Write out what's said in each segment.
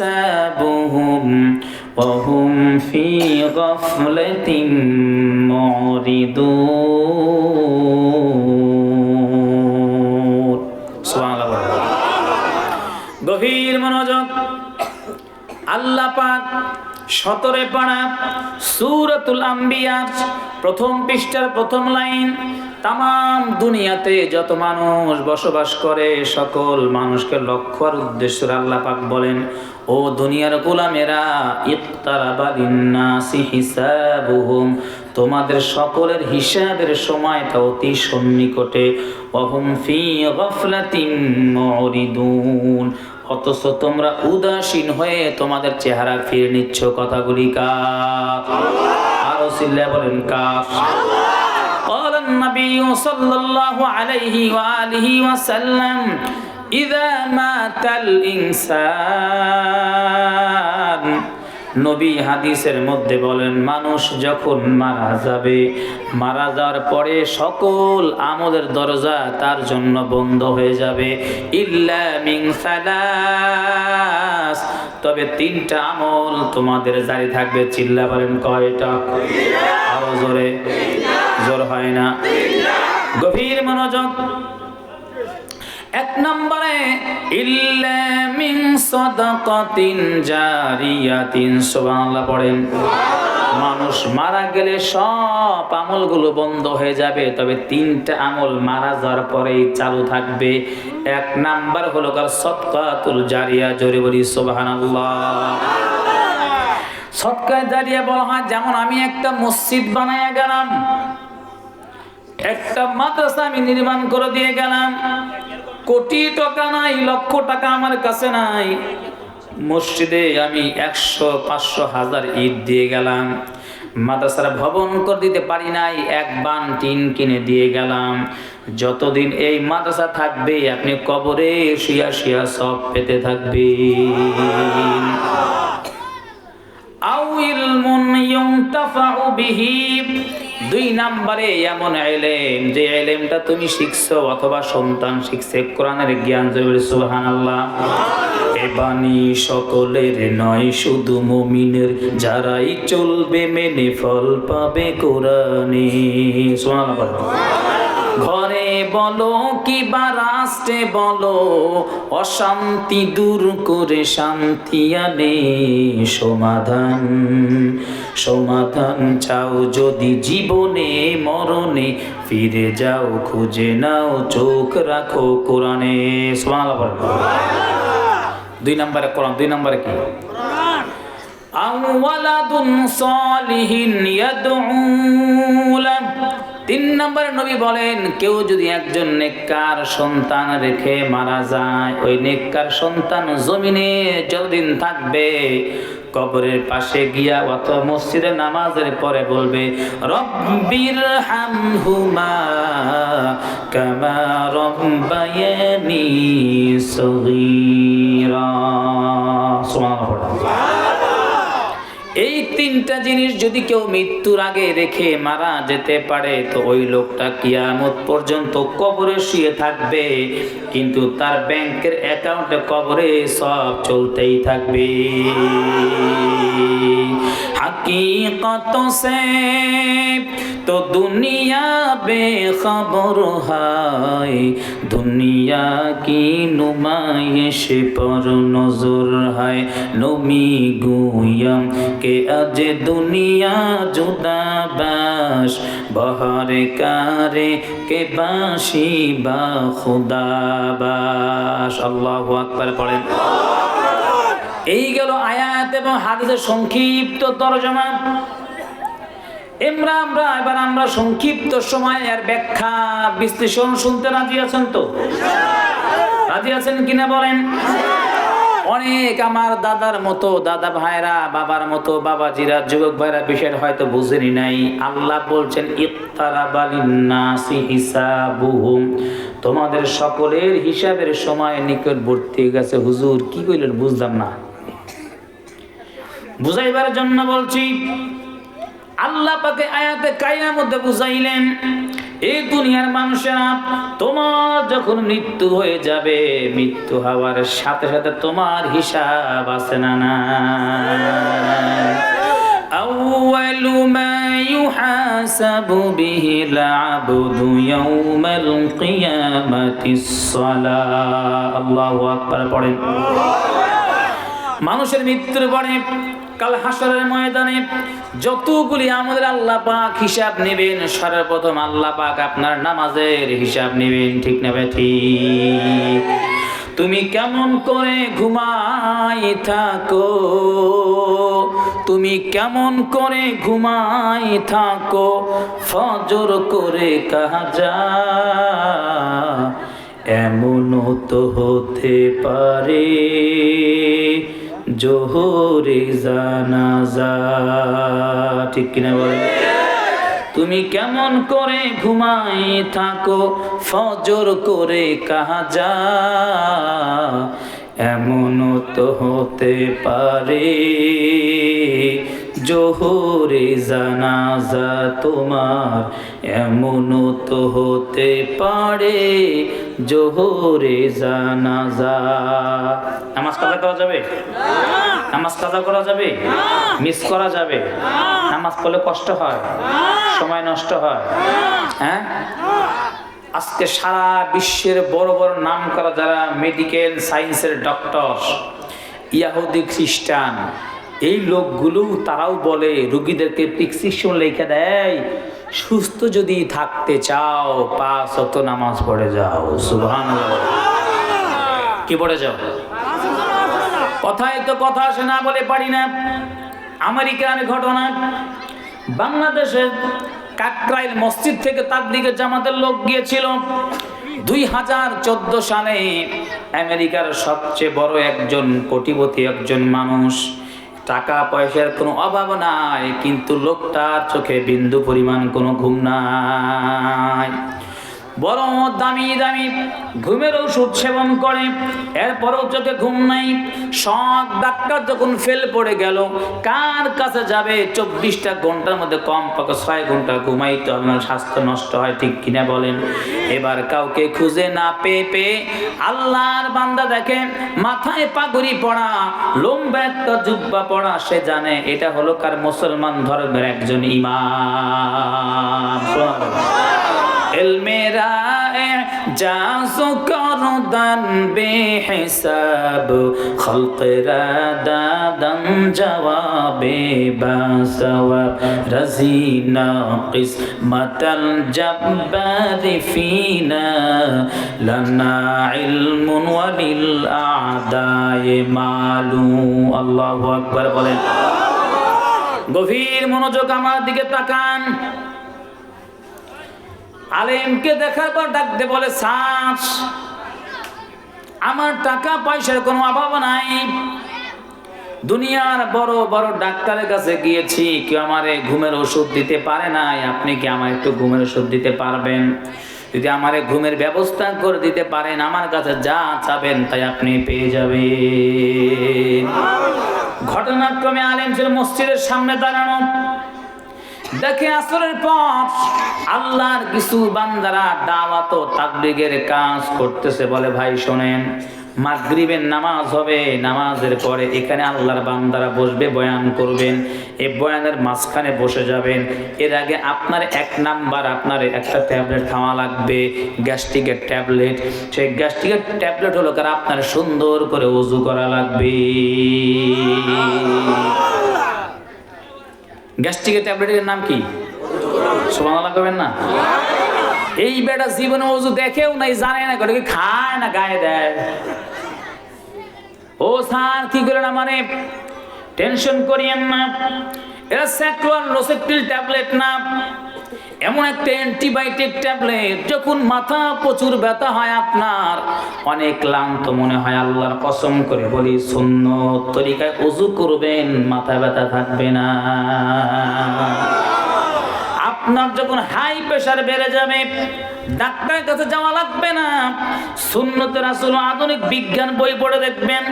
হিসাবুহুম ওয়া হুম ফি গাফলাতিন মুরিদুন। সুবহানাল্লাহ। গভীর মনোযোগ। আল্লাহ পাক 17 পারা সূরাতুল আম্বিয়া প্রথম পৃষ্ঠার প্রথম লাইন, তামাম দুনিয়াতে যত মানুষ বসবাস করে সকল মানুষকে লক্ষ্য আর উদ্দেশ্য আল্লাহ পাক বলেন, ও দুনিয়ার গোলামেরা, ইকতারাবা লিন্নাসি হিসাবুহুম, তোমাদের সকলের হিসাবের সময়টা অতি সন্নিকটে। ওয়া হুম ফি গাফলাতিন মুরিদুন, অথচ তোমরা উদাসীন হয়ে তোমাদের চেহারা ফিরে নিচ্ছ। কথাগুলি কার? আরো চিল্লায়ে বলেন কার? قال النبي صلى الله عليه وآله وسلم إذا مات الإنسان, নবী হাদিসের মধ্যে বলেন, মানুষ যখন মারা যাবে, মারা যাওয়ার পরে সকল আমলের দরজা তার জন্য বন্ধ হয়ে যাবে। ইল্লা মিন সালাস, তবে 3টা আমল তোমাদের জারি থাকবে। চিল্লা বলেন কয়টা? আরো জোরে, জোর হয় না। গভীর মনোযোগ। 1 নম্বরে ইল্লা মিন সাদাকাতিন জারিয়াতিন। সুবহানাল্লাহ পড়েন। মানুষ মারা গেলে সব আমলগুলো বন্ধ হয়ে যাবে, তবে 3টা আমল মারা যাওয়ার পরেই চালু থাকবে। 1 নাম্বার হলো সাদকাতুল জারিয়া। জোরে বলি সুবহানাল্লাহ। সদকা জারিয়া বলা হয়, যেমন আমি একটা মসজিদ বানায়া গেলাম, একটা মাদ্রাসা আমি নির্মাণ করে দিয়ে গেলাম, কোটি টাকা নাই, লক্ষ টাকা আমার কাছে নাই, মসজিদে আমি 100, 500, 1000 ইট দিয়ে গেলাম, মাদ্রাসার ভবন করে দিতে পারি নাই, 1 বান টিন কিনে দিয়ে গেলাম, যতদিন এই মাদ্রাসা থাকবে আপনি কবরে শুয়া শুয়া সব পেতে থাকবেন। আও ইলমুন ইউনতাফাউ বিহি, 2 নম্বরে এমন ইলম যে ইলমটা তুমি শিখছো অথবা সন্তান শিখছে, কোরআনের জ্ঞান। জোরে সুবহানাল্লাহ। এ বাণী সকলের নয়, শুধু মুমিনের, যারাই চলবে মেনে ফল পাবে কোরআনে। সুবহানাল্লাহ। ঘরে বলো কিবা রাষ্ট্রে বলো, অশান্তি দূর করে শান্তি আনে সমাধান। সমাধান চাও যদি জীবনে মরণে, ফিরে যাও খুঁজে নাও, চোখ রাখো কোরআনে। সুবহানাল্লাহ। 2 নম্বরে কোরআন। 2 নম্বরে কি? আওয়ালাদুন সালিহিন ইয়াদউ লাহু। 3 নম্বরে নবী বলেন, কেউ যদি একজন নেককার সন্তান রেখে মারা যায়, ওই নেককার সন্তান জমিনে যতদিন থাকবে, কবরের পাশে গিয়া অথবা মসজিদে নামাজের পরে বলবে, রব্বিরহামহুমা কামা রব্বায়ানি সগীরা। সুবহানাল্লাহ। এই 3টা জিনিস যদি কেউ মৃত্যুর আগে রেখে মারা যেতে পারে, তো ওই লোকটা কিয়ামত পর্যন্ত কবরে শুয়ে থাকবে, কিন্তু তার ব্যাংকের অ্যাকাউন্টে কবরে সব চলতেই থাকবে। हकीकत से तो दुनिया बेखबर है, दुनिया की नुमाइश पर नजर है, नबी गोयम के आज दुनिया जुदा बाश, बहर कारे के बाशी बा खुदा बाश। আল্লাহু আকবার পড়েন। এই গেল আয়াত এবং হাদিসের সংক্ষিপ্ত তরজমা। এবার আমরা সংক্ষিপ্ত সময় এর ব্যাখ্যা বিশ্লেষণ শুনতে রাজি আছেন তো? রাজি আছেন কিনা বলেন? অনেক আমার দাদার মতো দাদা ভাইরা, বাবার মতো বাবাজিরা, যুবক ভাইরা বিষয় হয়তো বুঝেনি নাই। আল্লাহ বলছেন ইকতারাবা লিন্নাসি হিসাবুহুম, তোমাদের সকলের হিসাবের সময় নিকটবর্তী হয়ে গেছে। হুজুর কি কইলেন বুঝলাম না, বুঝাইবার জন্য বলছি। আল্লাহ পাকে আয়াতে কারিমার মধ্যে বুঝাইলেন এই দুনিয়ার মানুষেরা তোমার যখন মৃত্যু হয়ে যাবে, মৃত্যু হওয়ার সাথে সাথে তোমার হিসাব আছে না না? আউয়ালু মা ইউহাসাবু বিহিল আবদু ইয়াউমাল কিয়ামাতিস সালাহ। আল্লাহু আকবার পড়েন। মানুষের মৃত্যুর পরে কাল হাসরের ময়দানে যতগুলি আমাদের আল্লাহ পাক হিসাব নেবেন, সর্বপ্রথম আল্লাহ পাক আপনার নামাজের হিসাব নেবেন। ঠিক না ঠিক? তুমি কেমন করে ঘুমাই থাকো, তুমি কেমন করে ঘুমাই থাকো, ফজর করে কাজা এমনও তো হতে পারে জোহরে জানাজা। ঠিক কিনা বলেন? তুমি কেমন করে ঘুমাই থাকো, ফজর করে কাজা এমনও তো হতে পারে জোহরে জানাজা তোমার, এমনও তো হতে পারে জোহরে জানাজা। নামাজ কাজা করা যাবে? নামাজ কাজা করা যাবে? মিস করা যাবে? নামাজ পড়লে কষ্ট হয়, সময় নষ্ট হয়। হ্যাঁ, আজকে সারা বিশ্বের বড় বড় নাম করা যারা মেডিকেল সায়েন্সের ডক্টর, ইহুদি খ্রিস্টান, এই লোকগুলো তারাও বলে রোগীদেরকে প্রেসক্রিপশন লিখে দেয়, সুস্থ যদি থাকতে চাও 5 ওয়াক্ত নামাজ পড়ে যাও। সুবহানাল্লাহ। কি পড়ে যাও? কথাই তো কথা আসে না বলে পারি না। আমেরিকার ঘটনা, বাংলাদেশের কাকরাইল মসজিদ থেকে তাবলীগের জামাতের লোক গিয়েছিল 2014 সালে। আমেরিকার সবচেয়ে বড় একজন কোটিপতি একজন মানুষ, টাকা পয়সার কোনো অভাব নাই, কিন্তু লোকটার চোখে বিন্দু পরিমাণ কোনো ঘুম নাই। বড় দামি দামি ঘুমের ওষুধ সেবন করে, এরপরও চোখে ঘুম নাই। সব ডাক্তার যখন ফেল পড়ে গেল, কার কাছে যাবে? 24টা ঘন্টার মধ্যে কমপক্ষে 6 ঘন্টা ঘুমাইতে হবে, স্বাস্থ্য নষ্ট হয়। ঠিক কিনা বলেন? এবার কাউকে খুঁজে না পেয়ে আল্লাহর বান্দা দেখে মাথায় পাগড়ি পড়া, লম্বা একটা জুব্বা পড়া, সে জানে এটা হলো কার? মুসলমান ধর্মের একজন ইমাম। ইলমেরা জাসু করদান বেহিসাব, খলকরা দাদান জওয়াবে বাসওয়াব, রাজিনা কিসমাতাল জব্বারি ফিনা, লানা ইলমুন ওয়ালিল আদায়ে মালু। আল্লাহু আকবার বলেন। গভীর মনোযোগ আমার দিকে তাকান। আলেমকে দেখার পর ডাকতে বলে, স্যার আমার টাকা পয়সার কোনো অভাব নাই, দুনিয়ার বড় বড় ডাক্তারের কাছে গিয়েছি, কেউ আমারে ঘুমের ওষুধ দিতে পারে নাই, আপনি কি আমার একটু ঘুমের ওষুধ দিতে পারবেন? যদি আমারে ঘুমের ব্যবস্থা করে দিতে পারেন, আমার কাছে যা চাবেন তাই আপনি পেয়ে যাবেন। ঘটনাক্রমে আলেম ছিল মসজিদের সামনে দাঁড়ানো, দেখে আসরের পর আল্লাহর কিছু বান্দারা দাওয়াত ও তাবলীগের কাজ করতেছে। বলে, ভাই শোনেন, মাগরিবের নামাজ হবে, নামাজের পরে এখানে আল্লাহর বান্দারা বসবে, বয়ান করবেন, এই বয়ানের মাঝখানে বসে যাবেন। এর আগে আপনার 1 নাম্বার আপনার একটা ট্যাবলেট খাওয়া লাগবে, গ্যাস্ট্রিকের ট্যাবলেট। সেই গ্যাস্ট্রিকের ট্যাবলেট হলো কার? আপনার সুন্দর করে ওযু করা লাগবে। গ্যাস্ট্রিকের ট্যাবলেটের নাম কি? সুবহানাল্লাহ করবেন না? এই বেটা জীবনে ওযু দেখেও নাই, জানে না, করে খায় না, গায়ে দেয়। ও স্যার কি করেন আমারে? টেনশন করিয়েন না, এটা স্যাক্রোয়াল রোসেপ্টিল ট্যাবলেট না, এমন একটা অ্যান্টিবায়োটিক ট্যাবলেট। যখন মাথা প্রচুর ব্যথা হয়, আপনার অনেক ক্লান্ত মনে হয়, আল্লাহর কসম করে বলি সুন্নত তরিকায় ওযু করবেন, মাথা ব্যথা থাকবে না। আপনার যখন হাই প্রেশার বেড়ে যাবে, ডাক্তারের কাছে যাওয়া লাগবে না। সুন্নতে রাসূল আধুনিক বিজ্ঞান বই পড়ে দেখবেন,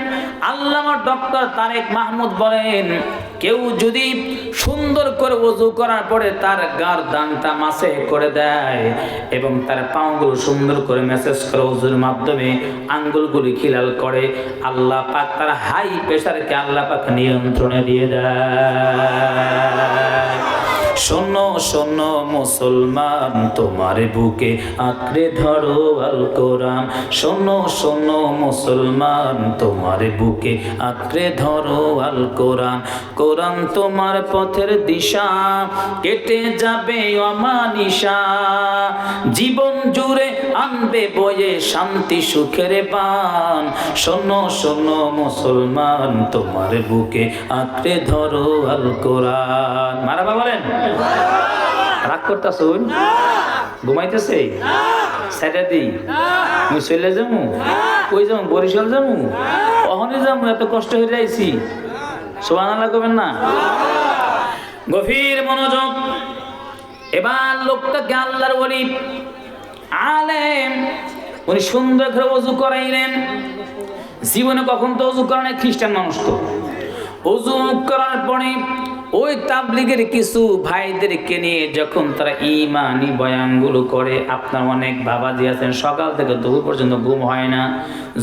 আল্লামা ডক্টর তারেক মাহমুদ বলেন, কেউ যদি সুন্দর করে ওযু করার পরে তার গারদানটা মাসে করে দেয় এবং তার পাগুলো সুন্দর করে ম্যাসেজ করে ওযুর মাধ্যমে আঙ্গুলগুলি খিলাল করে, আল্লাহ পাক তার হাই প্রেশারকে আল্লাহ পাক নিয়ন্ত্রণে দিয়ে দেয়। শোনো শোনো মুসলমান, তোমার বুকে আঁকড়ে ধরো আল কোরআন। শোনো শোনো মুসলমান, তোমার বুকে আঁকড়ে ধরো আল কোরআন। কোরআন তোমার পথের দিশা, কেটে যাবে অমানিশা, জীবন জুড়ে আনবে বয়ে শান্তি সুখের বান। শোনো শোনো মুসলমান, তোমার বুকে আঁকড়ে ধরো আল কোরআন। মারহাবা বলেন। রাগ করতেছুন? ঘুমাইতেছে? সেটা দি মুই চলে যাবো? কই যাবো? বরিশাল যাবো? অহনে যাবো? এত কষ্ট হয়ে যাইছি। সুবহানাল্লাহ করবেন না? গভীর মনোযোগ। এবার লোকটাকে আল্লাহর ওলি আলেম, উনি সুন্দর করে ওযু করাইলেন। জীবনে কখন তো ওযু করেন খ্রিস্টান মানুষ, তো ওযু করার পরে ওই তাবলীগের কিছু ভাইদেরকে নিয়ে যখন তারা ঈমানি বয়ানগুলো করে, আপনার অনেক বাবাজি আছেন সকাল থেকে দুপুর পর্যন্ত ঘুম হয় না,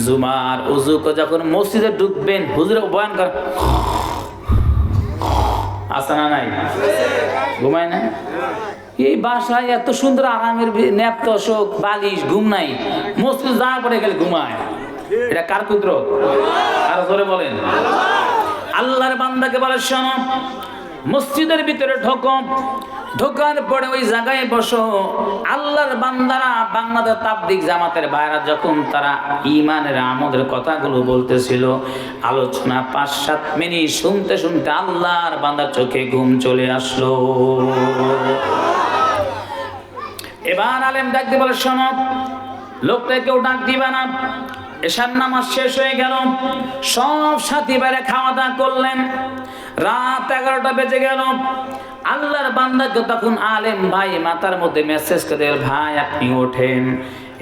জুমার ওযু করে যখন মসজিদে ঢুকবেন হুজুর বয়ান করে, আছে না নাই? ঘুমায় না? এই বাসায় এত সুন্দর আরামের ন্যাপ তোষক বালিশ, ঘুম নাই, মসজিদ যাওয়ার পরে গেলে ঘুমায়। এটা কার কুদরত? আর জোরে বলেন। আল্লাহর বান্দাকে বলে, শোনো, মসজিদের ভিতরে ঢোকো, ঢোকার পরে ওই জায়গায় বসো। আল্লাহর বান্দারা, বাংলাদেশ তাবলীগ জামাতের ভাইরা যখন তারা ঈমানের আমলের কথাগুলো বলতেছিল, আলোচনা ৫-৭ মিনিট শুনতে শুনতে আল্লাহর বান্দার চোখে ঘুম চলে আসলো। এবার আলেম ডাকতে বলে, শোনো, লোকটা কেউ ডাক দিবা না। এশার নামাজ শেষ হয়ে গেল, সব সাথী বাইরে খাওয়া দাওয়া করলেন, রাত 11টা বেজে গেল। আল্লাহর বান্দাকে তখন আলেম ভাই মাথার মধ্যে মেসেজ করে, ভাই আপনি ওঠেন।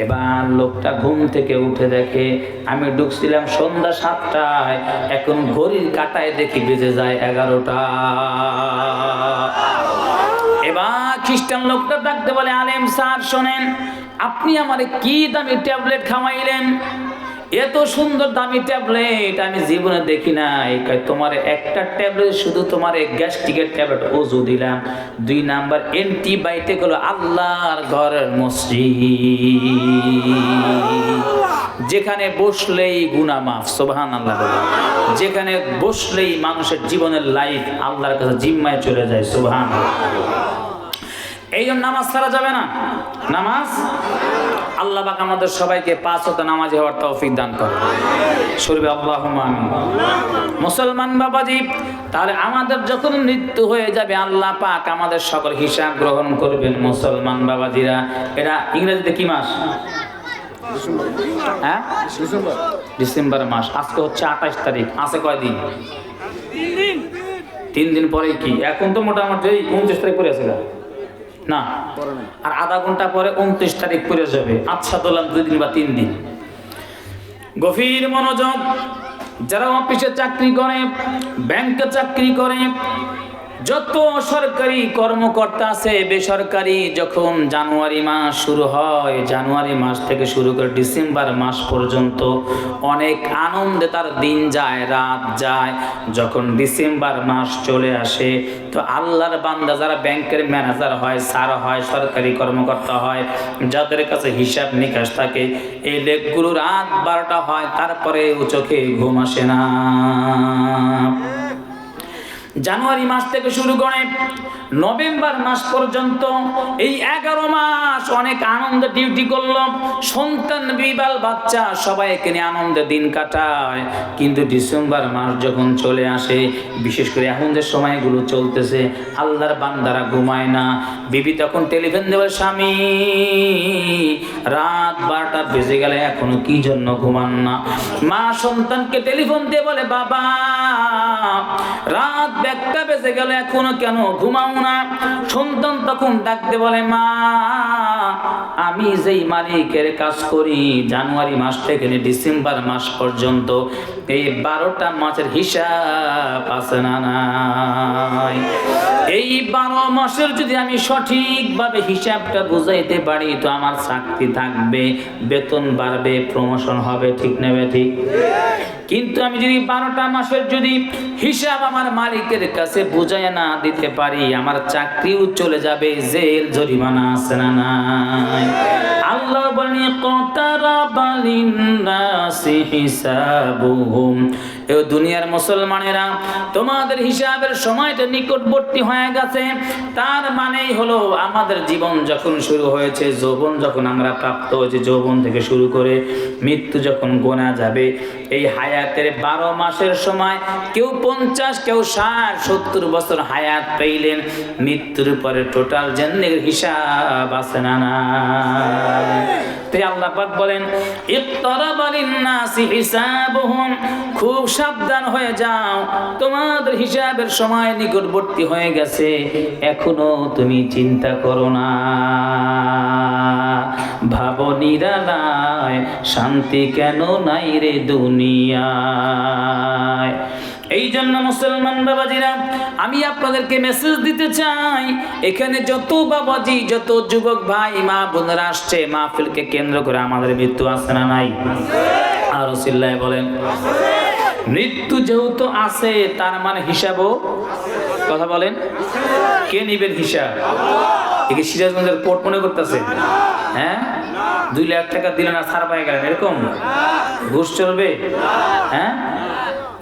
এবার লোকটা ঘুম থেকে উঠে দেখে, আমি ঢুকছিলাম সন্ধ্যা 7টায়, এখন ঘড়ির কাঁটায় দেখি বেজে যায় 11টা। এবার খ্রিস্টান লোকটা ডাকতে বলে, আলেম স্যার শোনেন, আপনি আমারে কি দামি ট্যাবলেট খাওয়াইলেন? এত সুন্দর দামি ট্যাবলেট আমি জীবনে দেখি নাই। তোমার একটা ট্যাবলেট, শুধু তোমার গ্যাস্ট্রিকের ট্যাবলেট ওযু দিলাম। 2 নাম্বার অ্যান্টিবায়োটিক হলো আল্লাহর ঘরের মসজিদ, যেখানে বসলেই গুনাহ মাফ। সুবহানাল্লাহ। যেখানে বসলেই মানুষের জীবনের লাইফ আল্লাহর কাছে জিম্মায় চলে যায়। সুবহানাল্লাহ। এই জন্য নামাজ ছাড়া যাবে না। নামাজ, আল্লাহ পাক আমাদের সবাইকে 5 ওয়াক্ত নামাজি হওয়ার তৌফিক দান করে। শরীফ আল্লাহুম্মা আমিন। মুসলমান বাবাজি, তাহলে আমাদের যখন মৃত্যু হয়ে যাবে আল্লাহ পাক আমাদের সকল হিসাব গ্রহণ করবেন। মুসলমান বাবাজিরা, এরা ইংরেজিতে কি মাস? হ্যাঁ, ডিসেম্বর মাস। আজকে হচ্ছে 28 তারিখ, আছে কয়দিন? 3 দিন পরে কি? এখন তো মোটামুটি 29 তারিখ পরে আছে না, আর আধা ঘন্টা পরে 29 তারিখ পরে যাবে। আচ্ছা বললাম 2 দিন বা 3 দিন। গভীর মনোযোগ। যারা অফিসে চাকরি করে, ব্যাংকে চাকরি করে, যত সরকারি কর্মকর্তা আছে, বেসরকারি, যখন জানুয়ারি মাস শুরু হয়, জানুয়ারি মাস থেকে শুরু করে ডিসেম্বর মাস পর্যন্ত অনেক আনন্দে তার দিন যায়, রাত যায়। যখন ডিসেম্বর মাস চলে আসে তো আল্লাহর বান্দা যারা ব্যাংকের ম্যানেজার হয়, স্যার হয়, সরকারি কর্মকর্তা হয়, যাদের কাছে হিসাব নিকাশ থাকে, এই লেখগুলো রাত 12টা হয়, তারপরে চোখে ঘুম আসে না। জানুয়ারি মাস থেকে শুরু করে নভেম্বর মাস পর্যন্ত এই 11 মাস অনেক আনন্দ ডিউটি করলো, সন্তান বিবাল বাচ্চা সবাইকে নিয়ে আনন্দে দিন কাটায়। কিন্তু ডিসেম্বর মাস যখন চলে আসে, বিশেষ করে এখন যে সময়গুলো চলতেছে, আল্লাহর বান্দারা ঘুমায় না। বিবি তখন টেলিফোন দেবে, স্বামী রাত 12টা বেজে গেলে এখনো কি জন্য ঘুমান না? মা সন্তানকে টেলিফোন দিয়ে বলে, বাবা রাত 1টা বেজে গেল, এখনো কেন ঘুমাও না? সন্তান তখন ডাকতে বলে, মা আমি যেই মালিকের কাজ করি, জানুয়ারি মাস থেকে ডিসেম্বর মাস পর্যন্ত এই 12টা মাসের হিসাব আছে না নাই? এই 12 মাসের যদি আমি সঠিকভাবে হিসাবটা বুঝাইতে পারি তো আমার চাকরি থাকবে, বেতন বাড়বে, প্রমোশন হবে, ঠিক নেবে ঠিক। কিন্তু আমি যদি 12টা মাসের যদি হিসাব আমার মালিকের কাছে বুঝায় না দিতে পারি, আমার চাকরিও চলে যাবে, জেল জরিমানা আছে না নাই? আল্লাহ বলেন কাতারাবা লিন্নাসি হিসাবুহুম, এই দুনিয়ার মুসলমানেরা তোমাদের হিসাবের সময়টা নিকটবর্তী হয়ে গেছে। তার মানেই হলো আমাদের জীবন যখন শুরু হয়েছে, যৌবন যখন আমরা প্রাপ্ত হয়েছে, যৌবন থেকে শুরু করে মৃত্যু যখন গোনা যাবে, এই হায়াতের 12 মাসের সময় কেউ 50, কেউ 60, 70 বছর হায়াত পেইলেন, মৃত্যুর পরে টোটাল জিন্দেগির হিসাব আছে না না? তাই আল্লাহ পাক বলেন ইকতারাবা লিন্নাসি হিসাবুহুম, খুব সাবধান হয়ে যাও, তোমাদের হিসাবের সময় নিকটবর্তী হয়ে গেছে, এখনো তুমি চিন্তা করো না, ভাবো নিরালায় শান্তি কেন নাই রে দুনিয়ায়। এই জন্য মুসলমান বাবাজিরা, আমি আপনাদেরকে মেসেজ দিতে চাই, এখানে যত বাবাজি, যত যুবক ভাই মা বোনেরা আসছে, মাহফিলকে কেন্দ্র করে আমাদের মৃত্যু আছে না নাই? আর চিল্লায় বলেন, মৃত্যু যেহেতু আছে তার মানে হিসাবও, কথা বলেন, কে নিবেন হিসাব? একে সিরাজগঞ্জের কোর্ট মনে করতেছে? হ্যাঁ, 2 লাখ টাকা দিলেন আর ছাড় পাই গেলেন, এরকম ঘুষ চলবে? হ্যাঁ,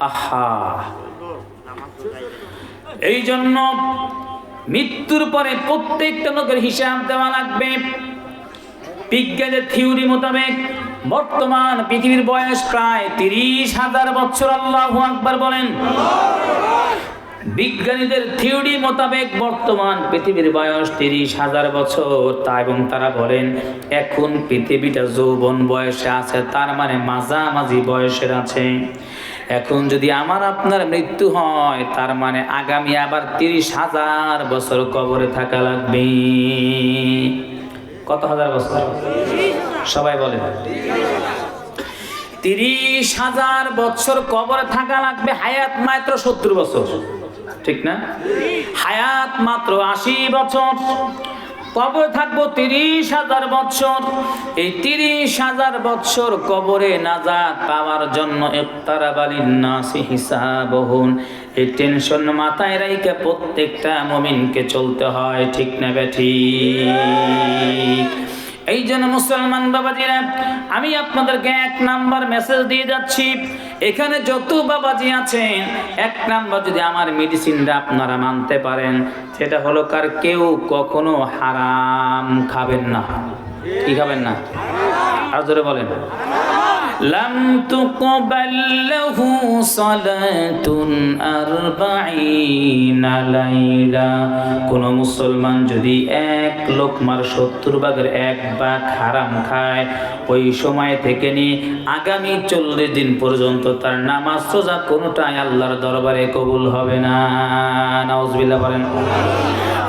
আহা। এই জন্য মৃত্যুর পরে প্রত্যেকটা লোকের হিসাব দেওয়া লাগবে। বিজ্ঞানের থিওরি মোতাবেক বর্তমান পৃথিবীর বয়স প্রায় 30,000 বছর। আল্লাহু আকবার বলেন। বিজ্ঞানীদের থিওরি মোতাবেক বর্তমান পৃথিবীর বয়স 30,000 বছর। তা এবং তারা বলেন এখন পৃথিবীটা যৌবন বয়সে আছে, তার মানে মাঝামাঝি বয়সের আছে। এখন যদি আমার আপনার মৃত্যু হয় তার মানে আগামী আবার 30,000 বছর কবরে থাকা লাগবে। কত হাজার বছর? সবাই বলে 30,000 বছর কবরে থাকা লাগবে। হায়াত মাত্র 70 বছর, ঠিক না? হায়াত মাত্র 80 বছর, কবরে থাকবো 30,000 বছর। এই 30,000 বছর কবরে নাজাত পাওয়ার জন্য ইকতারাবা লিন্নাসি হিসাবুহুম, এই টেনশন মাথায় রেখে প্রত্যেকটা মুমিনকে চলতে হয়, ঠিক না বেঠিক? এই জন্য মুসলমান বাবাজিরা, আমি আপনাদেরকে 1 নাম্বার মেসেজ দিয়ে যাচ্ছি। এখানে যত বাবাজি আছেন, 1 নাম্বার যদি আমার মেডিসিনটা আপনারা মানতে পারেন, সেটা হলো কার কেউ কখনো হারাম খাবেন না। কি খাবেন না? আর জোরে বলেন। লাম তুকবাল লাহু সালাতুন 40 লাইলা। কোন মুসলমান যদি 1 লোকমার 70 ভাগের 1 ভাগ হারাম খায়, ওই সময় থেকে নিয়ে আগামী 40 দিন পর্যন্ত তার নামাজ রোজা কোনটাই আল্লাহর দরবারে কবুল হবে না। নাউজুবিল্লাহ বলেন।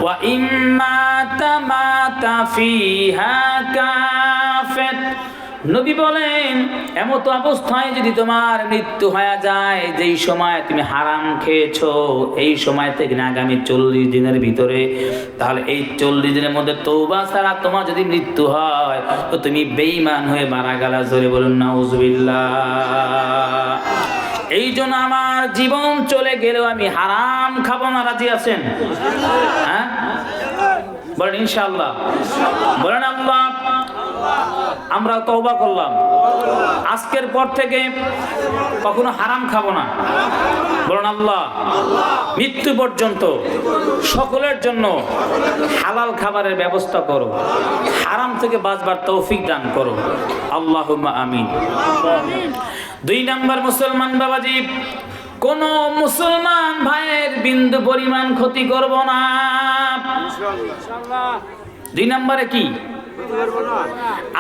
ওয়া ইম্মা তামাতা ফিহা কাফির। নবী বলেন এমত অবস্থায় যদি তোমার মৃত্যু হয়ে যায়, যেই সময় তুমি হারাম খেয়েছো, এই সময় থেকে আগামী 40 দিনের ভিতরে, তাহলে এই 40 দিনের মধ্যে তওবা ছাড়া তোমার যদি মৃত্যু হয় তো তুমি বেঈমান হয়ে মারা গেলা। জোরে বলুন নাউজুবিল্লাহ। এই জন্য আমার জীবন চলে গেলেও আমি হারাম খাবো না। রাজি আছেন? হ্যাঁ বলেন ইনশাআল্লাহ। বলেন আল্লাহ। আমরা তওবা করলাম, আজকের পর থেকে কখনো হারাম খাবো না। বলেন আল্লাহ। মৃত্যু পর্যন্ত সকলের জন্য হালাল খাবারের ব্যবস্থা করো, হারাম থেকে বাঁচবার তৌফিক দান করো। আল্লাহুম্মা আমিন। 2 নাম্বার মুসলমান বাবাজি, কোন মুসলমান ভাইয়ের বিন্দু পরিমাণ ক্ষতি করব না। 2 নম্বরে কি?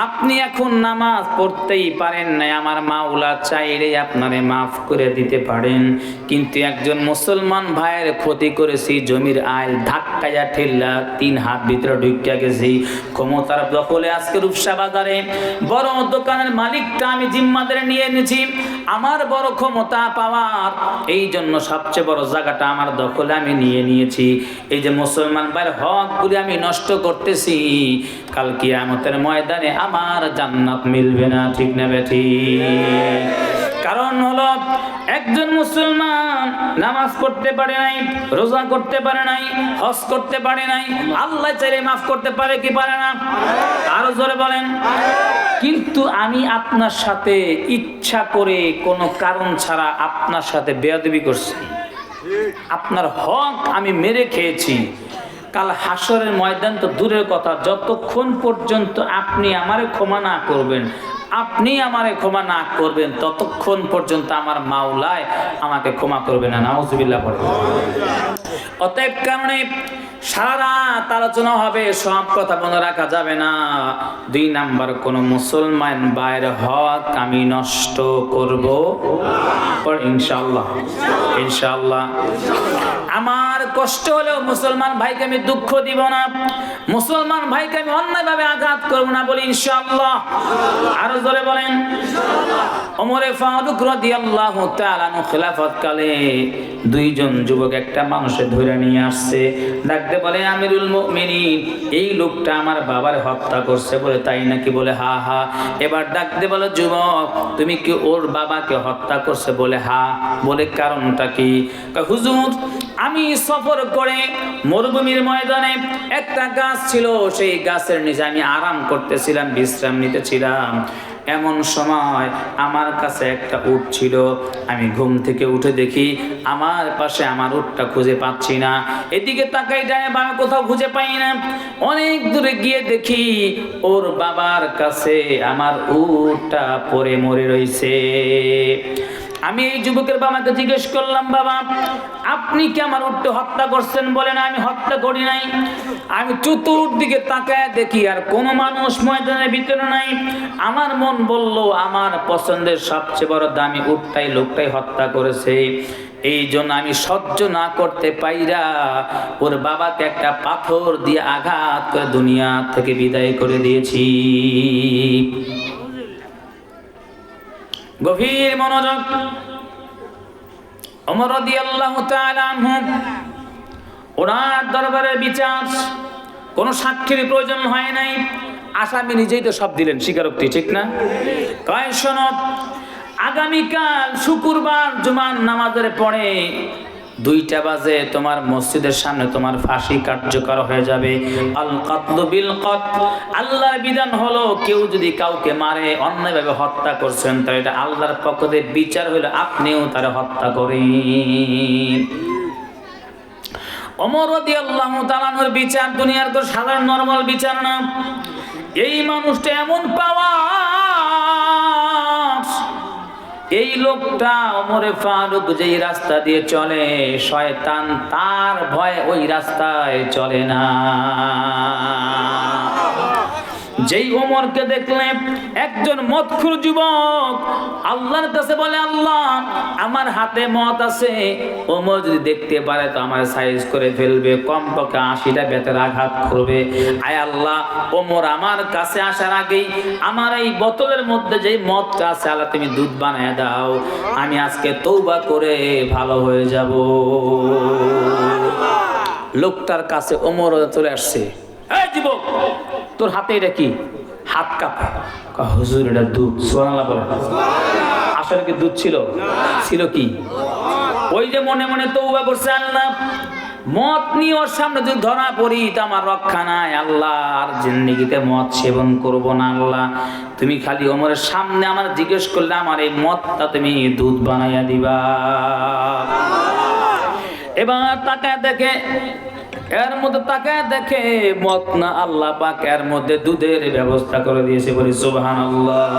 আপনি এখন নামাজ পড়তেই পারেন না, আমার মাওলা চাইলে আপনারে মাফ করে দিতে পারেন, কিন্তু একজন মুসলমান ভাইয়ের ক্ষতি করেছি, জমির আইল ধাক্কায়া ঠেল্লা 3 হাত ভিতরে ঢুকিয়া গেছি, ক্ষমতার দখলে আজকে রূপসা বাজারে বড় দোকানের মালিকটা আমি জিম্মাদারে নিয়ে এনেছি, আমার বড় ক্ষমতা পাওয়ার এই জন্য সবচেয়ে বড় জায়গাটা আমার দখলে আমি নিয়ে নিয়েছি, এই যে মুসলমান ভাইয়ের হকগুলি আমি নষ্ট করতেছি, কাল কিয়ামতের ময়দানে আমার জান্নাত মিলবে না, ঠিক না বেঠিক? কারণ হলো একজন মুসলমান নামাজ পড়তে পারে নাই, রোজা করতে পারে নাই, হজ করতে পারে নাই, আল্লাহ চাইলে মাফ করতে পারে কি পারে না? আরো জোরে বলেন। কিন্তু আমি আপনার সাথে ইচ্ছা করে কোনো কারণ ছাড়া আপনার সাথে বেয়াদবি করছি, আপনার হক আমি মেরে খেয়েছি, কাল হাসরের ময়দান তো দূরের কথা, যতক্ষণ পর্যন্ত আপনি আমারে ক্ষমা না করবেন, আপনি আমারে ক্ষমা না করবেন, ততক্ষণ পর্যন্ত আমার মাওলায় আমাকে ক্ষমা করবে না। নাউজুবিল্লাহ পড়ে। অতএব কারণে সারা রাত আলোচনা হবে, সব কথা মনে রাখা যাবে না। 2 নাম্বার, কোন মুসলমান ভাইয়ের হক আমি নষ্ট করব ইনশাআল্লাহ। ইনশাআল্লাহ আমার কষ্ট হলেও মুসলমান ভাইকে আমি দুঃখ দিব না, মুসলমান ভাইকে আমি অন্যায়ভাবে আঘাত করব না, বলি ইনশাআল্লাহ। আরো জোরে বলেন ইনশাআল্লাহ। ওমর ফারুক রাদিয়াল্লাহু তাআলা খেলাফত কালে 2 জন যুবক একটা মানুষের ধরে নিয়ে আসছে, ডাকতে বলে আমিরুল মুমিনিন, এই লোকটা আমার বাবার হত্যা করছে, বলে তাই নাকি? বলে হা হা। এবার ডাকতে বলে যুবক, তুমি কি ওর বাবাকে হত্যা করছে? বলে হা। বলে কারণটা কি? হুজুর, আমি সফর করে মরুভূমির ময়দানে একটা গাছ ছিল, সেই গাছের নিচে আমি আরাম করতেছিলাম, বিশ্রাম নিতেছিলাম, এমন সময় আমার কাছে একটা উট ছিল, আমি ঘুম থেকে উঠে দেখি আমার পাশে আমার উটটা খুঁজে পাচ্ছি না, এদিকে তাকাই ডানে বামে কোথাও খুঁজে পাই না, অনেক দূরে গিয়ে দেখি ওর বাবার কাছে আমার উটটা পড়ে মরে রয়েছে। আমি এই যুবকের বাবাকে জিজ্ঞেস করলাম, বাবা আপনি কি আমার উটকে হত্যা করছেন? বলে না, আমি হত্যা করি নাই। আমি চতুর্দিকে তাকায় দেখি আর কোনো মানুষ ময়দানের ভিতরে নাই। আমার মন বলল আমার পছন্দের সবচেয়ে বড় দামি উটটাই লোকটাই হত্যা করেছে, এই জন্য আমি সহ্য না করতে পাইরা ওর বাবাকে একটা পাথর দিয়ে আঘাত করে দুনিয়া থেকে বিদায় করে দিয়েছি। গভীর মনোযোগ। ওমর রাদিয়াল্লাহু তাআলা আনহু, ওনার দরবারের বিচার কোনো সাক্ষীর প্রয়োজন হয় নাই, আসামি নিজেই তো সব দিলেন, স্বীকারোক্তি, ঠিক না? কয় শোনো, আগামীকাল শুক্রবার জুমার নামাজের পরে 2টা বাজে তোমার মসজিদের সামনে তোমার ফাঁসি কার্যকর হয়ে যাবে। আল কাতলু বিল কাতল, আল্লাহর বিধান হলো কেউ যদি কাউকে মারে, অন্যায়ভাবে হত্যা করছেন, তাহলে এটা আল্লাহর পক্ষ থেকে বিচার হলো আপনিও তারে হত্যা করেন। ওমর রাদিয়াল্লাহু তাআলার বিচার দুনিয়ার তো সাধারণ নরমাল বিচার না, এই মানুষটা এমন পাওয়া, এই লোকটা ওমর ফারুক যেই রাস্তা দিয়ে চলে, শয়তান তার ভয়ে ওই রাস্তায় চলে না। যেই ওমরকে দেখলে একজন মদখোর যুবক আল্লাহর কাছে বলে, আল্লাহ আমার হাতে মদ আছে, ওমর যদি দেখতে পারে তো আমার সাইজ করে ফেলবে, কমপক্ষে 80টা বেতের আঘাত করবে। আয় আল্লাহ, ওমর আমার কাছে আসার আগেই আমার এই বোতলের মধ্যে যেই মদটা আছে আল্লাহ তুমি দুধ বানায় দাও, আমি আজকে তওবা করে ভালো হয়ে যাব। লোকটার কাছে ওমর চলে আসছে, এই যুবক তোর হাতে এটা কি? হাত কাঁপে। হুজুর এটা দুধ। সুবহানাল্লাহ বলে। আসলে কি দুধ ছিল? ছিল কি? ওই যে মনে মনে তওবা করছে, আল্লাহ মদ নিয়ে ওর সামনে যদি ধরা পড়ি তো আমার রক্ষা নাই, আল্লাহ আর জিন্দেগিতে মদ সেবন করব না, আল্লাহ তুমি খালি ওমরের সামনে আমার জিজ্ঞেস করলে আমার এই মদটা তুমি দুধ বানাইয়া দিবা। এবার তাকায় দেখে, এর মধ্যে তাকায় দেখে মদ না, আল্লাহ পাক এর মধ্যে দুধের ব্যবস্থা করে দিয়েছে, বলি সুবহানাল্লাহ।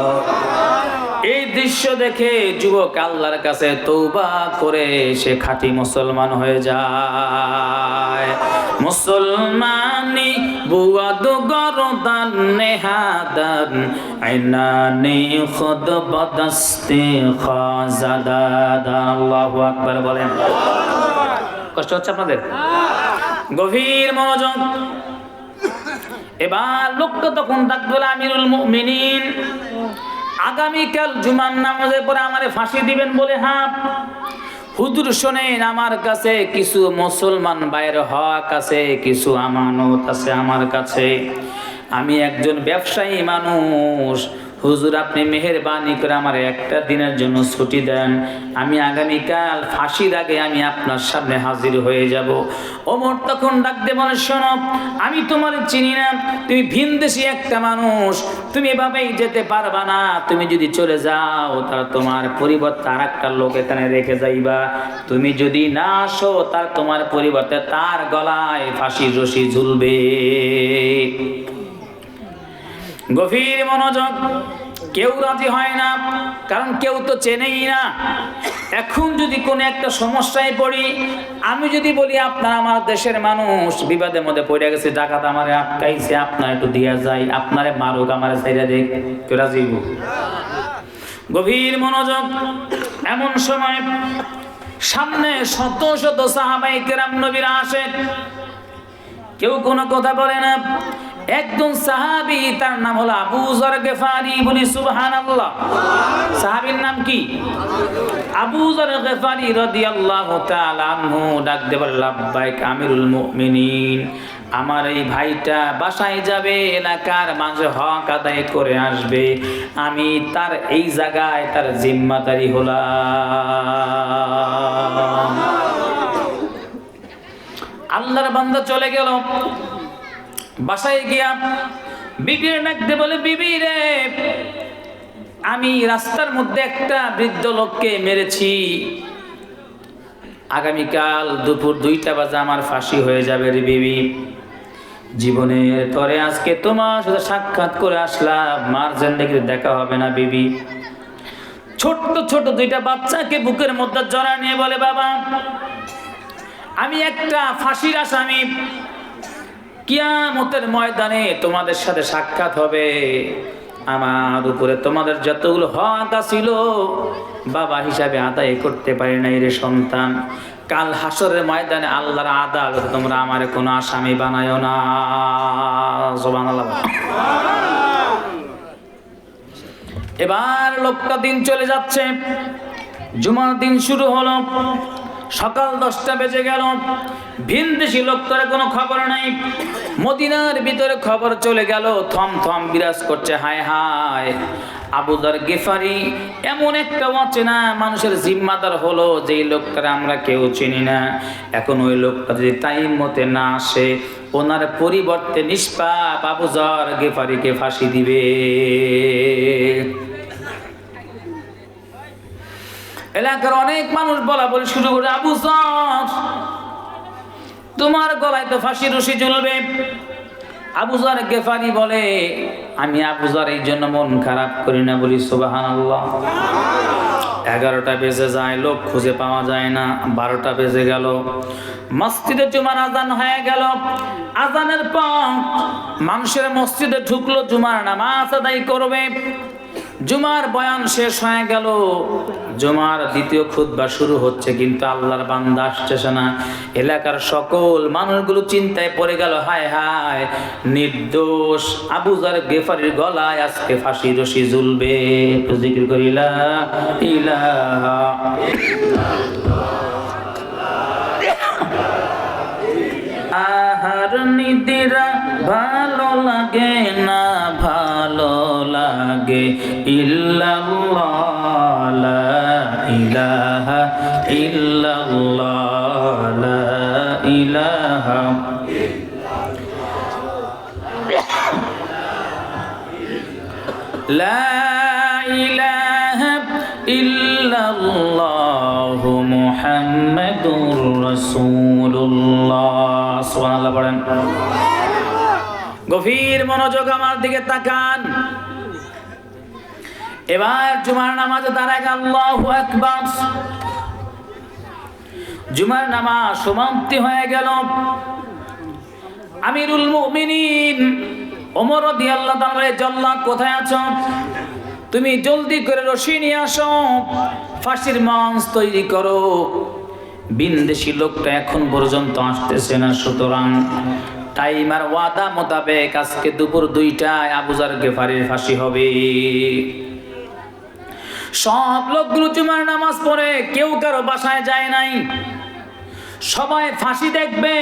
এই দৃশ্য দেখে যুবক আল্লাহর কাছে তওবা করে সে খাঁটি মুসলমান হয়ে যায়। মুসলমানি بود گردن نهادن عینانی خود بدست خازدادن আল্লাহু আকবার বলেন। কষ্ট হচ্ছে আপনাদের? গভীর মনোযোগ। এবার লোকটা তখন ডাকলো আমিরুল মুমিনিন, আগামীকাল জুমার নামাজের পরে আমারে ফাঁসি দিবেন বলে? হ্যাঁ হুজুর শোনেন, আমার কাছে কিছু মুসলমান ভাইয়ের হক আছে, কিছু আমানত আছে আমার কাছে। আমি একজন ব্যবসায়ী মানুষ, হুজুর আপনি মেহেরবানি করে আমার একটা দিনের জন্য ছুটি দেন, আমি আগামীকাল ফাঁসির আগে আমি আপনার সামনে হাজির হয়ে যাব। ওমর তখন ডাক দিয়ে বলে, শোনো আমি তোমার চিনি না, তুমি ভিনদেশী একটা মানুষ, তুমি এভাবেই যেতে পারবা না। তুমি যদি চলে যাও তার তোমার পরিবর্তে আর একটা লোক এখানে রেখে যাইবা, তুমি যদি না আসো তার তোমার পরিবর্তে তার গলায় ফাঁসির রশি ঝুলবে। গভীর মনোযোগ। কেউ রাজি হয় না, কারণ কেউ তো চেনেই না। এখন যদি কোনো একটা সমস্যায় পড়ি, আমি যদি বলি আপনার আমার দেশের মানুষ বিবাদের মধ্যে পড়ে গেছে, ডাকাত আমারে আটকাইছে, আপনার একটু দিয়া যায়, আপনারে মারুক আমারে ছাইরা দেখ, কেউ রাজি হইব? গভীর মনোযোগ। এমন সময় সামনে শত শত সাহাবায়ে কেরাম নবীরা আসে, কেউ কোনো কথা বলে না। একজন সাহাবী, তার নাম হলো আবু যর গিফারি, বলি সুবহানাল্লাহ। সাহাবীর নাম কি? আবু যর গিফারি রাদিয়াল্লাহু তাআলা আনহু। ডাক দিয়ে বলে, লাব্বাইক আমিরুল মুমিনিন, আমার এই ভাইটা বাসায় যাবে, এলাকার মানুষের হক আদায় করে আসবে, আমি তার এই জায়গায় তার জিম্মাদারি হলাম। আল্লাহর বান্দা চলে গেল। বাসায় গিয়া বিবির ডাকতে বলে, বিবি রে, আমি রাস্তার মধ্যে একটা বৃদ্ধ লোককে মেরেছি, আগামীকাল দুপুর 2টা বাজে আমার ফাঁসি হয়ে যাবে রে বিবি। জীবনের তরে আজকে তোমার সাথে সাক্ষাৎ করে আসলাম, মার জিন্দেগিতে দেখা হবে না বিবি। ছোট্ট ছোট 2টা বাচ্চাকে বুকের মধ্যে জড়া নিয়ে বলে, বাবা আমি একটা ফাঁসির আসামি, কিয়ামতের ময়দানে তোমাদের সাথে সাক্ষাৎ হবে, আমার উপরে তোমাদের যতগুলো হক ছিল বাবা হিসাবে আদায় করতে পারি নাই রে সন্তান, কাল হাসরের ময়দানে আল্লাহর আদালতে তোমরা আমারে কোনো আসামি বানায়ো না। সুবহানাল্লাহ। এবার লোকটা দিন চলে যাচ্ছে, জুমার দিন শুরু হলো, সকাল 10টা বেজে গেল, ভিনদেশী লোকটার কোনো খবর নাই। মদিনার ভিতরে খবর চলে গেল, থমথম বিরাজ করছে, হায় হায় আবু যর গিফারি এমন একটা অচেনা মানুষের জিম্মাদার হলো, যেই লোকটার আমরা কেউ চিনি না। এখন ওই লোকটা যদি টাইম মতে না আসে, ওনার পরিবর্তে নিষ্পাপ আবু যর গিফারিকে ফাঁসি দিবে। এলাকার অনেক মানুষ বলা বলি শুরু করে, আবু যর তোমার গলায় তো ফাঁসির রশি ঝুলবে। আবু যর গিফারি বলে, আমি আবু যর এই জন্য মন খারাপ করি না, বলি সুবহানাল্লাহ। 11টা বেজে যায়, লোক খুঁজে পাওয়া যায় না। 12টা বেজে গেল, মসজিদে জুমার আজান হয়ে গেল। আজানের পর মানুষের মসজিদে ঢুকলো, জুমার নামাজ আদায় করবে। জুমার বয়ান শেষ হয়ে গেল, জুমার দ্বিতীয় খুতবা শুরু হচ্ছে, কিন্তু আল্লাহর বান্দা আসছে না। এলাকার সকল মানুষগুলো চিন্তায় পড়ে গেল, হায় হায় নির্দোষ আবু যর গিফারির গলায় আজকে ফাঁসির রশি ঝুলবে। একটু জিকির করি লা ইলাহা আহার নিদিরা ভালো লাগে না, ভালো লাগে ইল্লাল্লাহ, লা ইলাহা ইল্লাল্লাহ, লা ইলাহা লা ইলাহা ইল্লাল্লাহ মুহাম্মাদুর রাসূলুল্লাহ। সুবহানাল্লাহ পড়েন। গভীর মনোযোগ আমার দিকে তাকান। এবার জুমার নামাজে দাঁড়ায় আল্লাহু আকবার। জুমার নামাজ সমাপ্তি হয়ে গেল। আমিরুল মুমিনিন ওমর রাদিয়াল্লাহু তাআলা, জল্লাদ কোথায় আছো? তুমি জলদি করে রশি নিয়ে আসো, ফাঁসির মঞ্চ তৈরি করো। বিন্দেশি লোকটা এখন পর্যন্ত আসতেছে না, সুতরাং টাইম আর ওয়াদা মোতাবেক আজকে দুপুর 2টায় আবু যার গেফারির ফাঁসি হবে। সব লোকগুলো জুমার নামাজ পড়ে কেউ কারো বাসায় যায় নাই, সবাই ফাঁসি দেখবে।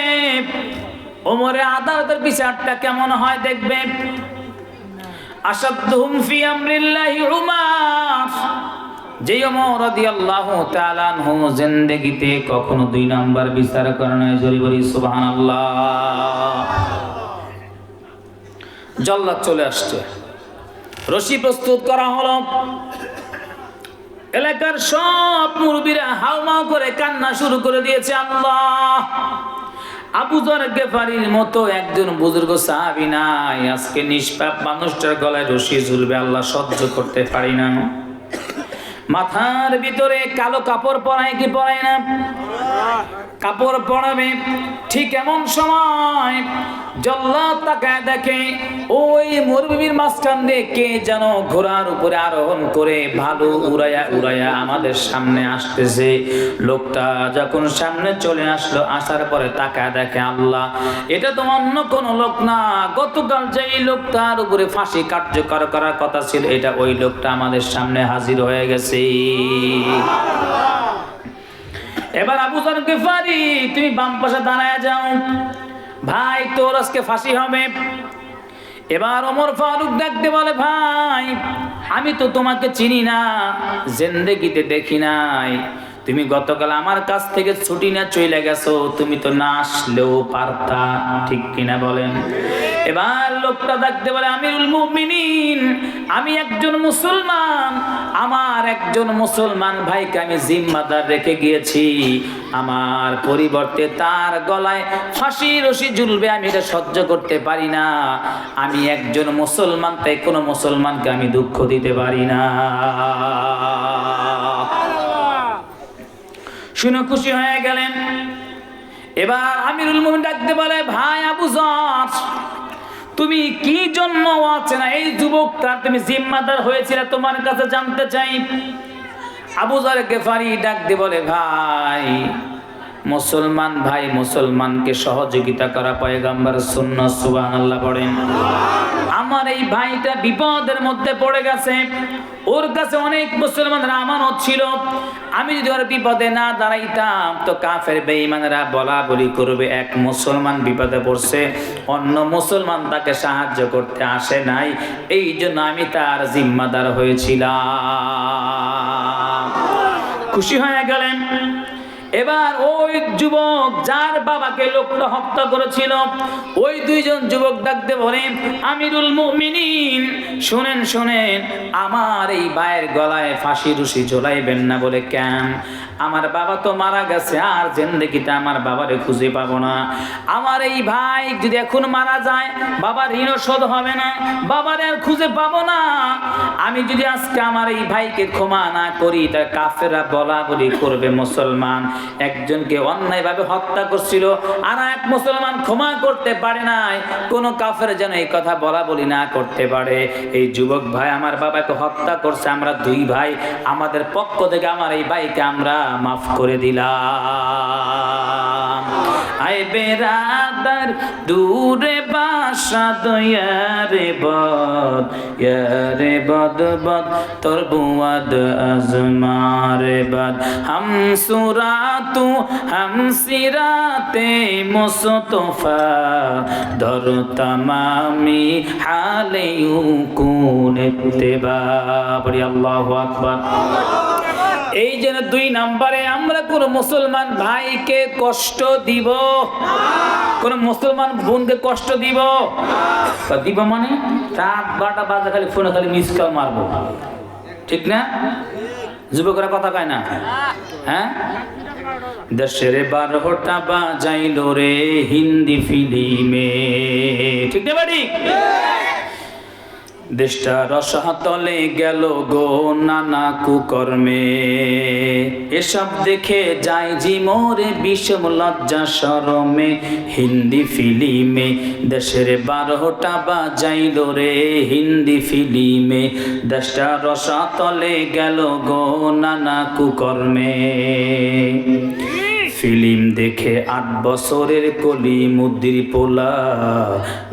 ওমরের আদালতের বিচারটা কেমন হয় দেখবে। আসাদহুম ফি আমরিল্লাহি উমার, যে ওমর রাদিয়াল্লাহু তাআলা আনহু জিন্দেগিতে কখনো 2 নাম্বার বিচার করে নাই। জোরে বলি সুবহানাল্লাহ। জল্লাদ চলে আসছে, রশি প্রস্তুত করা হলো। এলাকার সব মুরব্বিরা হাউমাউ করে কান্না শুরু করে দিয়েছে। আল্লাহ, আবু যার গেফারির মতো একজন বুজুর্গ সাহাবী নাই, আজকে নিষ্পাপ মানুষটার গলায় রশি ঝুলবে, আল্লাহ সহ্য করতে পারি না। মাথার ভিতরে কালো কাপড় পরায় কি পরায় না? কাপড় পরাবে। ঠিক এমন সময় জল্লাদ তাকায় দেখে ওই মরুভূমির মাঝখান দিয়ে কে যেন ঘোড়ার উপরে আরোহণ করে ভালো উড়াইয়া উড়াইয়া আমাদের সামনে আসতেছে। লোকটা যখন সামনে চলে আসলো, আসার পরে তাকায় দেখে আল্লাহ, এটা তো অন্য কোন লোক না, গতকাল যেই লোকটার উপরে ফাঁসি কার্যকর করার কথা ছিল, এটা ওই লোকটা আমাদের সামনে হাজির হয়ে গেছে। এবার আবু যার গেফারি, তুমি বাম পাশে দাঁড়ায় যাও, ভাই তোর আজকে ফাঁসি হবে। এবার ওমর ফারুক ডাকতে বলে, ভাই আমি তো তোমাকে চিনি না, জিন্দেগিতে দেখি নাই, তুমি গতকাল আমার কাছ থেকে ছুটি না চলে গেছো, তুমি তো না আসলেও পারতা, ঠিক কিনা বলেন? এবার লোকটা ডাকতে বলে, আমিরুল মুমিনিন, আমি একজন মুসলমান, আমার একজন মুসলমান ভাইকে আমি জিম্মাদার রেখে গিয়েছি, আমার পরিবর্তে তার গলায় ফাঁসি রশি ঝুলবে, আমি এটা সহ্য করতে পারি না। আমি একজন মুসলমান, তাই কোনো মুসলমানকে আমি দুঃখ দিতে পারি না। শুনে খুশি হয়ে গেলেন। এবার আমিরুল মুমিনিন ডাকতে বলে, ভাই আবু যার, তুমি কি জন্য আছে না এই যুবকটা তুমি জিম্মাদার হয়েছিলে, তোমার কাছে জানতে চাই। আবু যার গেফারি ডাকতে বলে, ভাই মুসলমান ভাই মুসলমানকে সহযোগিতা করা পয়গম্বর সুন্নাত, সুবহানাল্লাহ পড়েন। আমার এই ভাইটা বিপদের মধ্যে পড়ে গেছে, ওর কাছে অনেক মুসলমানরা আমানত ছিল, আমি যদি ওর বিপদে না দাঁড়াইতাম তো কাফের বেঈমানরা বলা বলি করবে, এক মুসলমান বিপদে পড়ছে, অন্য মুসলমান তাকে সাহায্য করতে আসে নাই, এই জন্য আমি তার জিম্মাদার হয়েছিলাম। খুশি হয়ে গেলেন। এবার ওই যুবক যার বাবাকে লোকটা হত্যা করেছিল, ওই 2 জন যুবক ডাকতে বলে, আমিরুল মুমিনিন শুনেন শুনেন, আমার এই ভাইয়ের গলায় ফাঁসি রশি ঝোলাইবেন না। বলে কেন? আমার বাবা তো মারা গেছে, আর জিন্দেগিতে আমার বাবারে খুঁজে পাবো না। আমার এই ভাই যদি এখন মারা যায়, বাবার ঋণ শোধ হবে না, বাবারে আর খুঁজে পাবো না। আমি যদি আজকে আমার এই ভাইকে ক্ষমা না করি, তার কাফেররা বলা বলি করবে মুসলমান একজনকে অন্যায়ভাবে হত্যা করছিল, আর এক মুসলমান ক্ষমা করতে পারে নাই, কোন কাফের যেন এই কথা বলা বলি না করতে পারে। এই যুবক ভাই আমার বাবাকে হত্যা করছে, আমরা 2 ভাই, আমাদের পক্ষ থেকে আমার এই ভাইকে আমরা মাফ করে দিলাম। আয় বেরাদার দূরে বাসা দয়ারে বদ, ইয়ারে বদ বদ তোর বুয়াদ আজমারে বদ, হাম সুরাতু হাম সিরাতে মুস্তফা, দর তামামি হালে কুন ইত্তেবা। বলি আল্লাহু আকবার। এই জন্য 2 নম্বরে আমরা কোন মুসলমান ভাইকে কষ্ট দিব, কোন মুসলমান বোনকে কষ্ট দিব দিব মানে রাত 12টা বাজে খালি ফোনে খালি মিস কল মারবো, ঠিক না? যুবকরা কথা কয় না? হ্যাঁ, দেশের 12টা বাজাইলো রে হিন্দি ফিল্মে, ঠিক না বাড়ি? দেশটা রসাতলে গেল গো নানা কুকর্মে, এসব দেখে যায় জি মোরে বিষম লজ্জা শরমে। হিন্দি ফিল্মে দেশের 12টা বাজাইল রে, হিন্দি ফিল্মে দেশটা রসাতলে গেল গো নানা কুকর্মে। ফিল্ম দেখে 8 বছরের কলি মুদ্রির পোলা,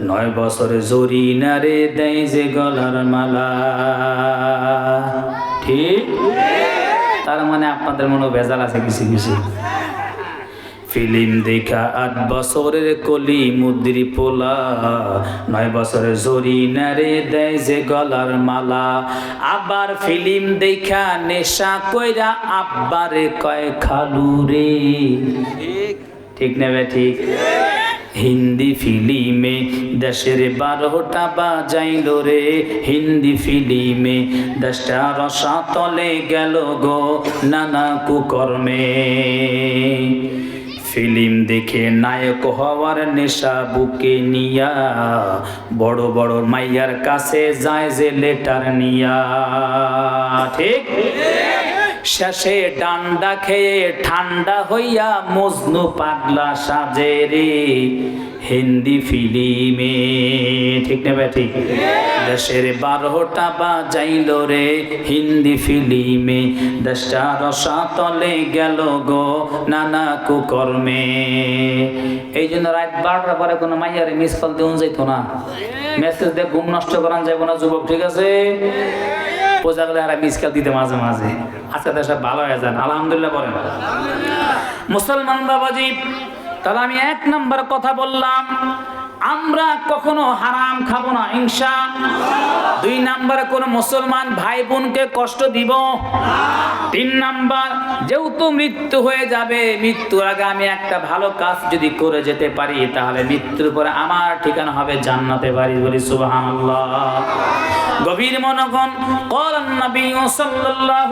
9 বছরে জরিনারে দেয় যে গলার মালা। ঠিক, তার মানে আপনাদের মনে ভেজাল আছে কিছু কিছু। ফিল্ম দেখা 8 বছরের কলি মুদ্রি পোলা, 9 বছরের জরিনারে দেয় যে গলার মালা। আবার ফিল্ম দেখা নেশা কইরা আব্বারে কয় খালু রে। ঠিক নেবে ঠিক। হিন্দি ফিল্মে দেশের 12টা বাজাইল রে, হিন্দি ফিল্মে দেশটা রসাতলে গেল গো নানা কুকর্মে। ফিল্ম দেখে নায়ক হওয়ার নেশা বুকে নিয়া, বড় বড় মাইয়ার কাছে যায় যে লেটার নিয়া। ঠিক, শেষে ডান্ডা খেয়ে ঠান্ডা হইয়া মজনু পাগলা সাজে রে, হিন্দি ফিল্মে। ঠিক না ঠিক। দেশের 12টা বাজাইল রে, হিন্দি ফিল্মে দেশটা রসাতলে গেল গো নানা কুকর্মে। এই জন্য রাত 12টার পরে কোনো মাইয়ারে মিস কল দেওয়া যাইতো না, মেসেজ দিয়ে ঘুম নষ্ট করান যাইব না যুবক। ঠিক আছে, পূজা করে আর মিস কল দিতে মাঝে মাঝে। আজকে দেশে ভালো হয়ে যান, আলহামদুলিল্লাহ বলেন। মুসলমান বাবাজি, তাহলে আমি 1 নম্বর কথা বললাম, আমরা কখনো হারাম খাবো না ইনশাআল্লাহ। 2 নম্বরে কোন মুসলমান ভাই বোনকে কষ্ট দিব না। 3 নম্বর, যেহেতু মৃত্যু হয়ে যাবে, মৃত্যুর আগে আমি একটা ভালো কাজ যদি করে যেতে পারি, তাহলে মৃত্যুর পরে আমার ঠিকানা হবে জান্নাতে বাড়ি। বলি সুবহানাল্লাহ। গভীর মনোগণ, ক্বালান নবী সাল্লাল্লাহু